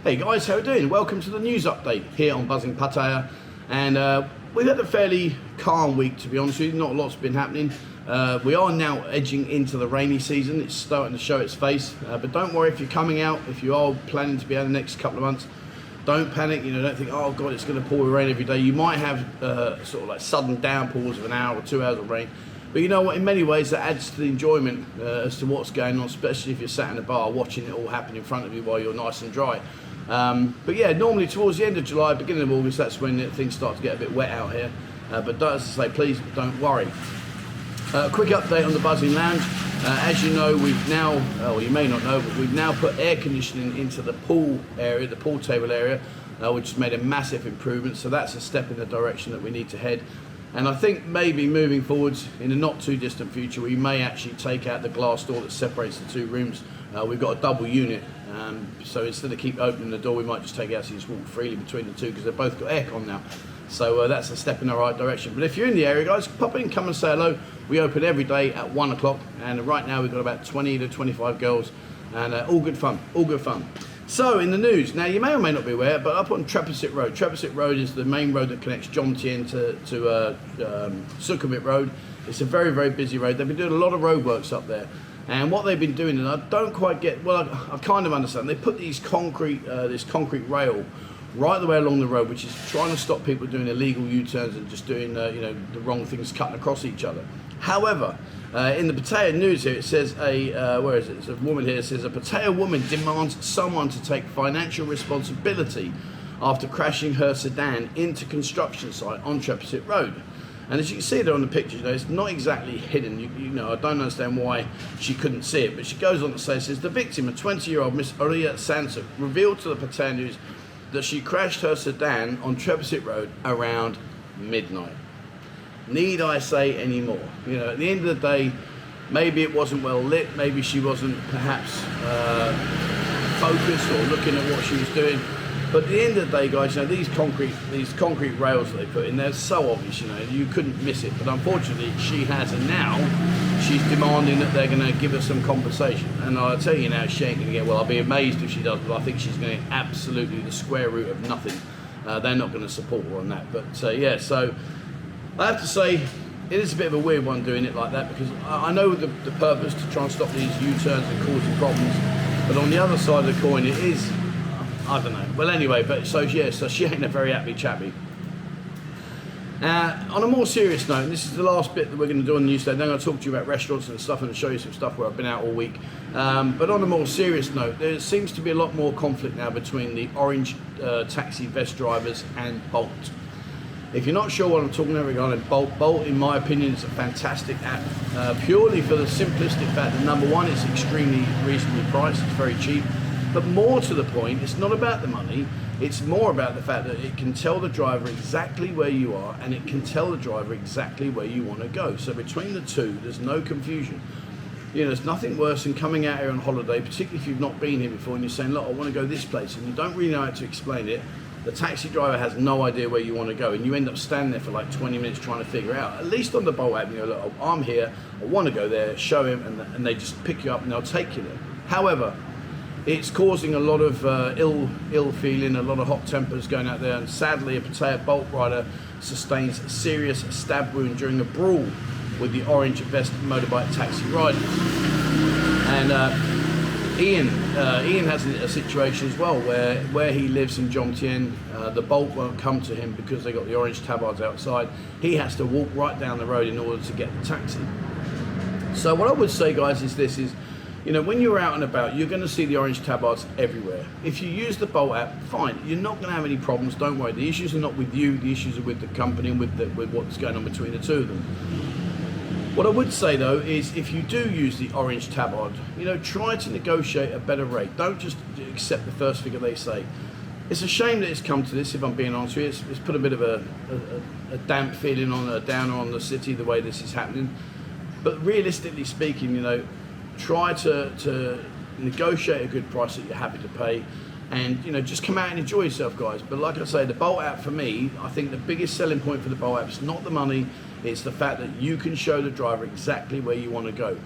Hey guys, how are you doing? Welcome to the news update here on Buzzing Pattaya. And we've had a fairly calm week, to be honest with you. Not a lot's been happening. We are now edging into the rainy season. It's starting to show its face. But don't worry if you're coming out, if you are planning to be out the next couple of months, don't panic. Don't think, oh God, it's going to pour with rain every day. You might have sort of like sudden downpours of an hour or 2 hours of rain. But you know what, in many ways that adds to the enjoyment as to what's going on, especially if you're sat in a bar watching it all happen in front of you while you're nice and dry. But yeah, normally towards the end of July, beginning of August, that's when things start to get a bit wet out here. But as I say, please don't worry. Quick update on the Buzzing Lounge. As you know, we've now, you may not know, but we've now put air conditioning into the pool area, the pool table area, which has made a massive improvement. So that's a step in the direction that we need to head. And I think maybe moving forwards in a not too distant future, we may actually take out the glass door that separates the two rooms. We've got a double unit, so instead of keep opening the door, we might just take it out so you just walk freely between the two, because they've both got aircon now. So that's a step in the right direction. But if you're in the area, guys, pop in, come and say hello. We open every day at 1 o'clock, and right now we've got about 20 to 25 girls, and all good fun, all good fun. So in the news, now you may or may not be aware, but up on Trapesit Road. Trapesit Road is the main road that connects Jomtien to Sukhumvit Road. It's a very, very busy road. They've been doing a lot of roadworks up there. And what they've been doing, and I don't quite get, well, I kind of understand. They put these this concrete rail right the way along the road, which is trying to stop people doing illegal U-turns and just doing, the wrong things, cutting across each other. However, in the Pattaya news here, it says where is it? It's a woman here. It says a Pattaya woman demands someone to take financial responsibility after crashing her sedan into construction site on Trapesit Road. And as you can see there on the picture, it's not exactly hidden. I don't understand why she couldn't see it, but she goes on to say, says the victim, a 20-year-old Miss Aurea Sansuk, revealed to the Pattaya news that she crashed her sedan on Trapesit Road around midnight. Need I say any more? At the end of the day, maybe it wasn't well lit, maybe she wasn't perhaps focused or looking at what she was doing. But at the end of the day, guys, these concrete rails that they put in, they're so obvious, you couldn't miss it. But unfortunately, she has, and now she's demanding that they're going to give her some compensation. And I'll tell you now, she ain't going to get, well, I'll be amazed if she does, but I think she's going to get absolutely the square root of nothing. They're not going to support her on that. But yeah, so I have to say, it is a bit of a weird one doing it like that, because I know the purpose to try and stop these U-turns and causing problems. But on the other side of the coin, it is, I don't know. Well, anyway, but so she ain't a very happy chappy. On a more serious note, and this is the last bit that we're going to do on the news today. Then I'm going to talk to you about restaurants and stuff and show you some stuff where I've been out all week. But on a more serious note, there seems to be a lot more conflict now between the orange taxi vest drivers and Bolt. If you're not sure what I'm talking about regarding Bolt, in my opinion, is a fantastic app. Purely for the simplistic fact that, number one, it's extremely reasonably priced, it's very cheap. But more to the point, it's not about the money, it's more about the fact that it can tell the driver exactly where you are, and it can tell the driver exactly where you want to go. So between the two, there's no confusion. There's nothing worse than coming out here on holiday, particularly if you've not been here before, and you're saying, look, I want to go this place, and you don't really know how to explain it. The taxi driver has no idea where you want to go, and you end up standing there for like 20 minutes trying to figure it out. At least on the Bolt app, look, I'm here, I want to go there, show him, and they just pick you up and they'll take you there. However, it's causing a lot of ill feeling, a lot of hot tempers going out there, and sadly a Pattaya Bolt rider sustains a serious stab wound during a brawl with the orange vest motorbike taxi rider. And Ian has a situation as well where he lives in Jomtien. The Bolt won't come to him because they got the orange tabards outside. He has to walk right down the road in order to get the taxi. So what I would say, guys, is this is, when you're out and about, you're going to see the orange tabards everywhere. If you use the Bolt app, fine. You're not going to have any problems. Don't worry. The issues are not with you. The issues are with the company and with what's going on between the two of them. What I would say, though, is if you do use the orange tabard, try to negotiate a better rate. Don't just accept the first figure they say. It's a shame that it's come to this, if I'm being honest with you. It's put a bit of a damp feeling on, a downer on the city, the way this is happening. But realistically speaking, try to negotiate a good price that you're happy to pay, and just come out and enjoy yourself, guys. But like I say, the Bolt app for me, I think the biggest selling point for the Bolt app is not the money, it's the fact that you can show the driver exactly where you want to go.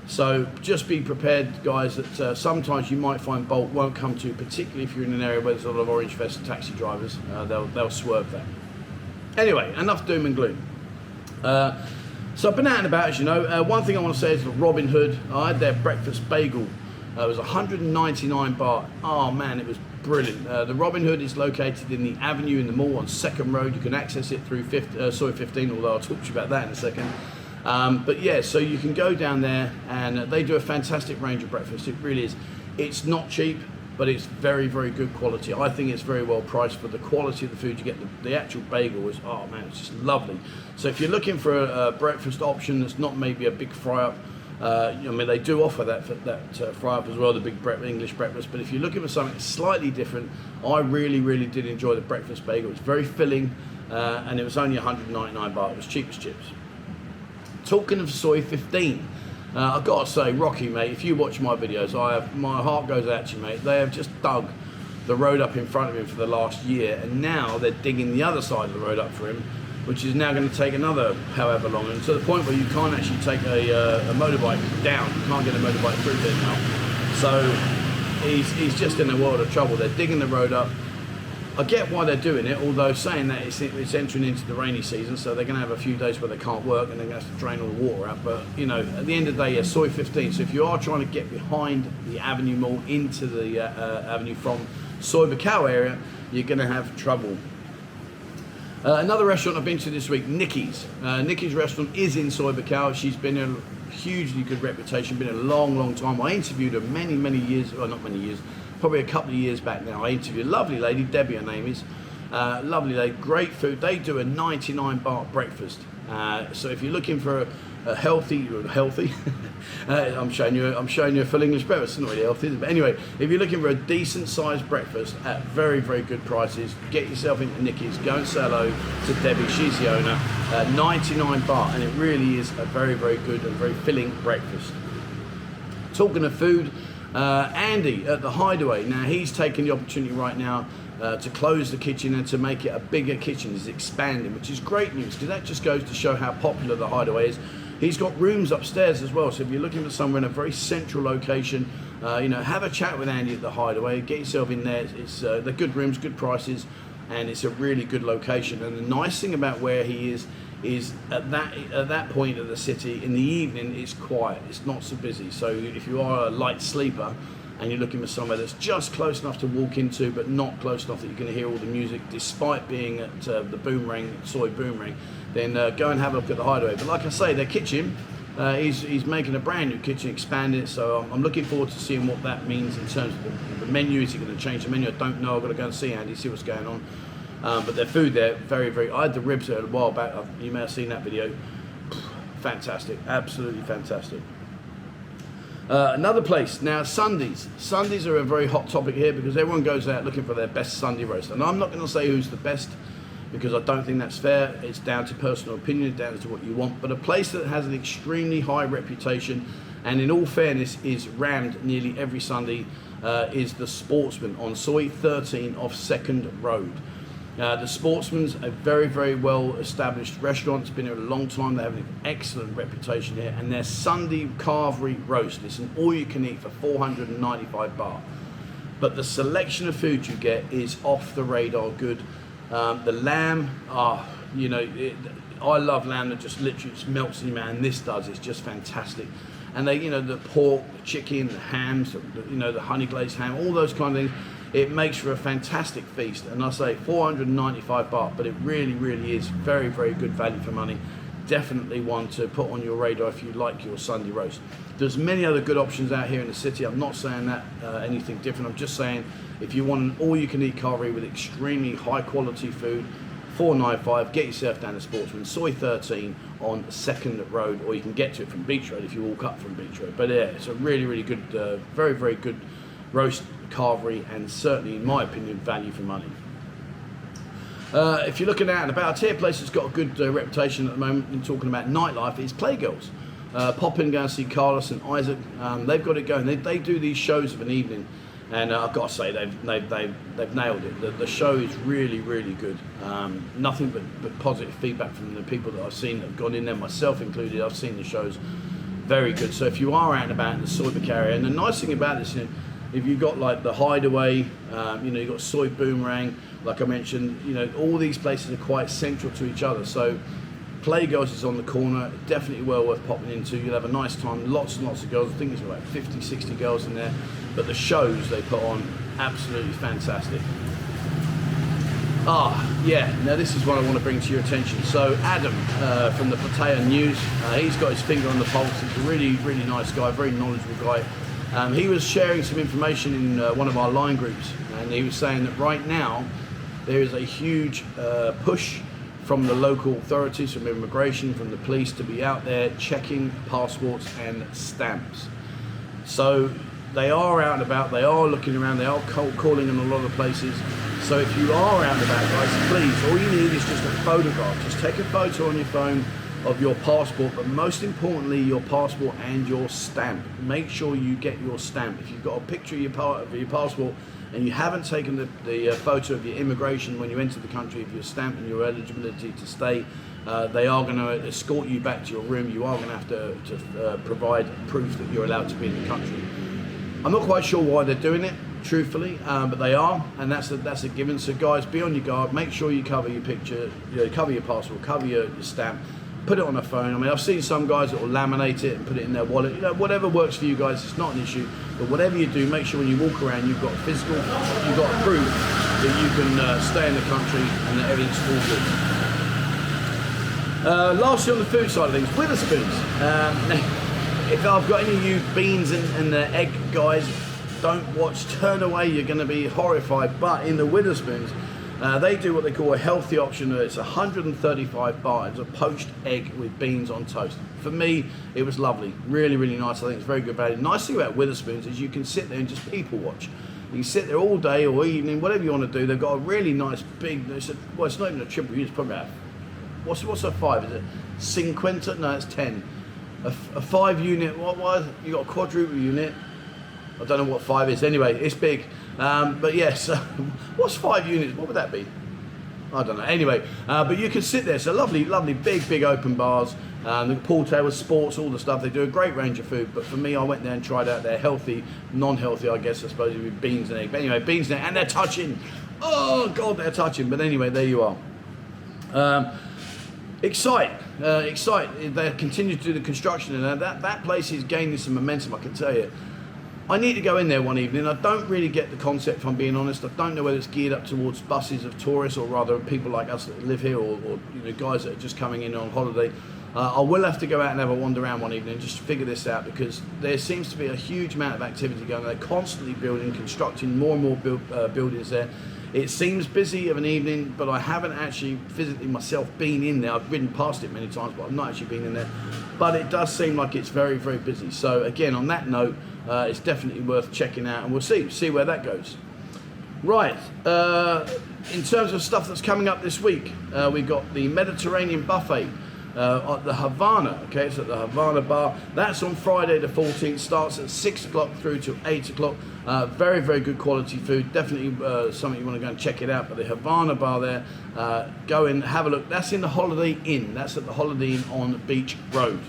So just be prepared, guys, that sometimes you might find Bolt won't come to, particularly if you're in an area where there's a lot of orange vest taxi drivers. They'll swerve that. Anyway, enough doom and gloom. So I've been out and about, as you know. One thing I want to say is the Robin Hood. I had their breakfast bagel. It was 199 baht. Oh man, it was brilliant. The Robin Hood is located in the avenue in the mall on 2nd Road. You can access it through Soy 15, although I'll talk to you about that in a second. But yeah, so you can go down there and they do a fantastic range of breakfast. It really is. It's not cheap, but it's very, very good quality. I think it's very well priced for the quality of the food you get. The actual bagel is, oh man, it's just lovely. So if you're looking for a breakfast option that's not maybe a big fry-up, I mean, they do offer that fry-up as well, the big English breakfast, but if you're looking for something slightly different, I really, really did enjoy the breakfast bagel. It's very filling, and it was only 199 baht. It was cheap as chips. Talking of Soy 15, I've got to say, Rocky, mate, if you watch my videos, my heart goes out to you, mate. They have just dug the road up in front of him for the last year, and now they're digging the other side of the road up for him, which is now going to take another however long, and to the point where you can't actually take a motorbike down. You can't get a motorbike through there now. So he's just in a world of trouble. They're digging the road up. I get why they're doing it, although saying that it's entering into the rainy season, so they're going to have a few days where they can't work and they're going to have to drain all the water out. But, you know, at the end of the day, yeah, Soy 15. So if you are trying to get behind the Avenue Mall into the Avenue from Soy Buakhao area, you're going to have trouble. Another restaurant I've been to this week, Nikkis. Nikkis restaurant is in Soy Buakhao. She's been a hugely good reputation, been a long, long time. I interviewed her many years, well, not many years, probably a couple of years back now. I interviewed a lovely lady, Debbie her name is, lovely lady, great food. They do a 99 baht breakfast. So if you're looking for a healthy, I'm showing you a full English breakfast. It's not really healthy, but anyway, if you're looking for a decent sized breakfast at very, very good prices, get yourself into Nikkis, go and say hello to Debbie, she's the owner. 99 baht, and it really is a very, very good and very filling breakfast. Talking of food, Andy at the Hideaway, now he's taking the opportunity right now to close the kitchen and to make it a bigger kitchen. He's expanding, which is great news, because that just goes to show how popular the Hideaway is. He's got rooms upstairs as well, so if you're looking for somewhere in a very central location, you know, have a chat with Andy at the Hideaway, get yourself in there. They're good rooms, good prices, and it's a really good location. And the nice thing about where he is at that point of the city, in the evening it's quiet, it's not so busy. So if you are a light sleeper and you're looking for somewhere that's just close enough to walk into but not close enough that you're going to hear all the music despite being at the Boomerang, Soy Boomerang, then go and have a look at the Hideaway. But like I say, their kitchen, he's making a brand new kitchen, expanding it, so I'm looking forward to seeing what that means in terms of the menu. Is he going to change the menu? I don't know. I've got to go and see Andy, see what's going on. But their food there, very, very... I had the ribs there a while back. You may have seen that video. Fantastic. Absolutely fantastic. Another place. Now, Sundays. Sundays are a very hot topic here because everyone goes out looking for their best Sunday roast. And I'm not going to say who's the best because I don't think that's fair. It's down to personal opinion, down to what you want. But a place that has an extremely high reputation and in all fairness is rammed nearly every Sunday is the Sportsman on Soy 13 off 2nd Road. The Sportsman's a very, very well established restaurant. It's been here a long time. They have an excellent reputation here, and their Sunday carvery roast is an all you can eat for 495 baht. But the selection of food you get is off the radar good. The lamb, you know, I love lamb that just literally just melts in your mouth, and this does. It's just fantastic. And they, you know, the pork, the chicken, the hams, you know, the honey glazed ham, all those kind of things. It makes for a fantastic feast, and I say 495 baht, but it really, really is very, very good value for money. Definitely one to put on your radar if you like your Sunday roast. There's many other good options out here in the city. I'm not saying that anything different. I'm just saying if you want an all-you-can-eat carvery with extremely high-quality food, 495, get yourself down to Sportsman, Soy 13 on 2nd Road, or you can get to it from Beach Road if you walk up from Beach Road. But yeah, it's a really, really good, very, very good roast carvery, and certainly, in my opinion, value for money. If you're looking out and about, I'll tell you a place that's got a good reputation at the moment in talking about nightlife is Playgirls. Pop in, go and see Carlos and Isaac. They've got it going. They do these shows of an evening, and I've got to say they've nailed it. The show is really, really good. Nothing but positive feedback from the people that I've seen that have gone in there, myself included. I've seen the shows. very good. So if you are out and about in the Soybeck area, and the nice thing about this, if you've got like the Hideaway, you've got Soy Boomerang, like I mentioned, all these places are quite central to each other. So Playgirls is on the corner, definitely well worth popping into. You'll have a nice time, lots and lots of girls. I think there's about 50, 60 girls in there. But the shows they put on, absolutely fantastic. Now this is what I want to bring to your attention. So Adam from the Pattaya News, he's got his finger on the pulse. He's a really, really nice guy, very knowledgeable guy. He was sharing some information in one of our line groups, and he was saying that right now there is a huge push from the local authorities, from immigration, from the police, to be out there checking passports and stamps. So they are out and about, they are looking around, they are calling in a lot of places. So if you are out and about, guys, please, all you need is just a photograph. Just take a photo on your phone of your passport, but most importantly, your passport and your stamp. Make sure you get your stamp. If you've got a picture of your passport and you haven't taken the photo of your immigration when you enter the country, of your stamp and your eligibility to stay, they are going to escort you back to your room. You are going to have to provide proof that you're allowed to be in the country. I'm not quite sure why they're doing it, truthfully, but they are, and that's a given. So guys, be on your guard. Make sure you cover your picture, cover your passport, cover your stamp. Put it on a phone. I mean, I've seen some guys that will laminate it and put it in their wallet. Whatever works for you guys, it's not an issue. But whatever you do, make sure when you walk around, you've got physical, you've got proof that you can stay in the country and that everything's all good. Lastly, on the food side of things, Witherspoons. If I've got any of you beans and egg guys, don't watch, turn away, you're going to be horrified. But in the Witherspoons, they do what they call a healthy option. It's 135 baht. It's a poached egg with beans on toast. For me, it was lovely. Really, really nice. I think it's very good value. Nice thing about Witherspoons is you can sit there and just people watch. You can sit there all day or evening, whatever you want to do. They've got a really nice big, it's not even a triple unit, it's probably about, what's a 5? Is it 50? No, it's 10. A 5 unit, what was you got a quadruple unit? I don't know what 5 is. Anyway, it's big. But yes, what's 5 units? What would that be? I don't know. Anyway, but you can sit there. So lovely, lovely, big open bars. The pool tables, sports, all the stuff. They do a great range of food. But for me, I went there and tried out their healthy, non-healthy, I guess, I suppose, with beans and egg. But anyway, beans and egg, and they're touching. Oh God, they're touching. But anyway, there you are. Excite. They continue to do the construction, and that place is gaining some momentum, I can tell you. I need to go in there one evening. I don't really get the concept, if I'm being honest. I don't know whether it's geared up towards buses of tourists or rather people like us that live here, or guys that are just coming in on holiday. I will have to go out and have a wander around one evening and just figure this out, because there seems to be a huge amount of activity going on. They're constantly building, constructing more and more buildings there. It seems busy of an evening, but I haven't actually physically myself been in there. I've ridden past it many times, but I've not actually been in there. But it does seem like it's very, very busy. So again, on that note, it's definitely worth checking out, and we'll see where that goes. Right, in terms of stuff that's coming up this week, we've got the Mediterranean buffet at the Havana. Okay, it's at the Havana bar. That's on Friday the 14th. Starts at 6 o'clock through to 8 o'clock. Very, very good quality food. Definitely something you want to go and check it out. But the Havana bar there, go in, have a look. That's in the Holiday Inn. That's at the Holiday Inn on Beach Road.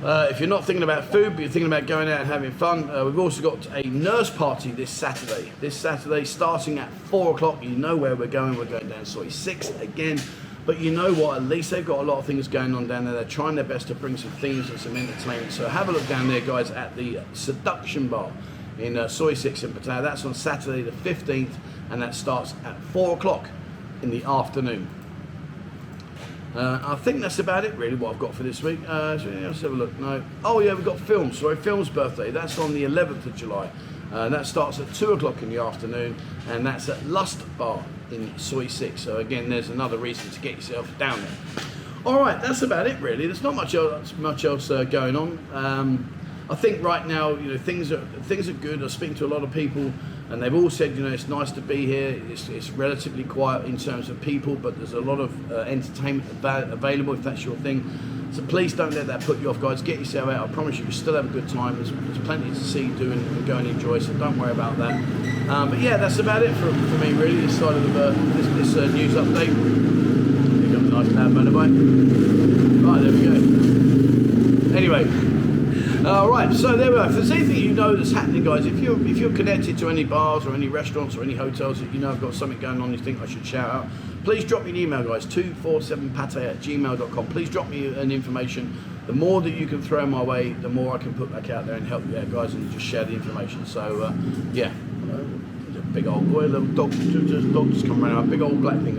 If you're not thinking about food, but you're thinking about going out and having fun, we've also got a nurse party this Saturday. This Saturday, starting at 4 o'clock. You know where we're going. We're going down Soy 6 again. But you know what? At least they've got a lot of things going on down there. They're trying their best to bring some themes and some entertainment. So have a look down there, guys, at the Seduction Bar in Soy 6 in Pattaya. That's on Saturday the 15th, and that starts at 4 o'clock in the afternoon. I think that's about it, really, what I've got for this week. Let's have a look. No. Oh, yeah, we've got Films. Sorry, Films birthday. That's on the 11th of July. That starts at 2 o'clock in the afternoon, and that's at Lust Bar in Soy 6. So again, there's another reason to get yourself down there. All right, that's about it, really. There's not much else going on. I think right now, things are good. I speak to a lot of people, and they've all said, it's nice to be here. It's relatively quiet in terms of people, but there's a lot of entertainment available if that's your thing. So please don't let that put you off, guys. Get yourself out. I promise you, still have a good time. There's plenty to see, do, and go and enjoy. So don't worry about that. But yeah, that's about it for me, really. This side of this news update. Pick up a nice loud motorbike. Right, there we go. Anyway. Alright, so there we are. If there's anything you know that's happening, guys, if you're connected to any bars or any restaurants or any hotels that you know have got something going on you think I should shout out, please drop me an email, guys, 247pattaya@gmail.com. Please drop me an information. The more that you can throw my way, the more I can put back out there and help you out, guys, and just share the information. So, yeah. Big old boy, little dog just come around, a big old black thing.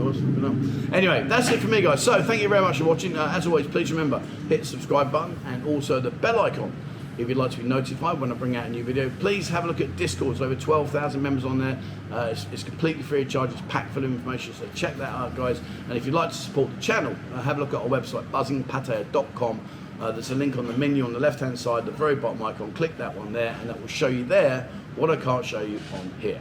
Anyway, that's it for me, guys. So thank you very much for watching. As always, please remember, hit the subscribe button and also the bell icon if you'd like to be notified when I bring out a new video. Please have a look at Discord. There's over 12,000 members on there. It's completely free of charge. It's packed full of information, so check that out, guys. And if you'd like to support the channel, have a look at our website, buzzingpattaya.com. There's a link on the menu on the left hand side, the very bottom icon. Click that one there and that will show you there what I can't show you on here.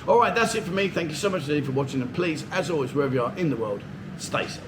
Alright, that's it for me. Thank you so much indeed for watching, and please, as always, wherever you are in the world, stay safe.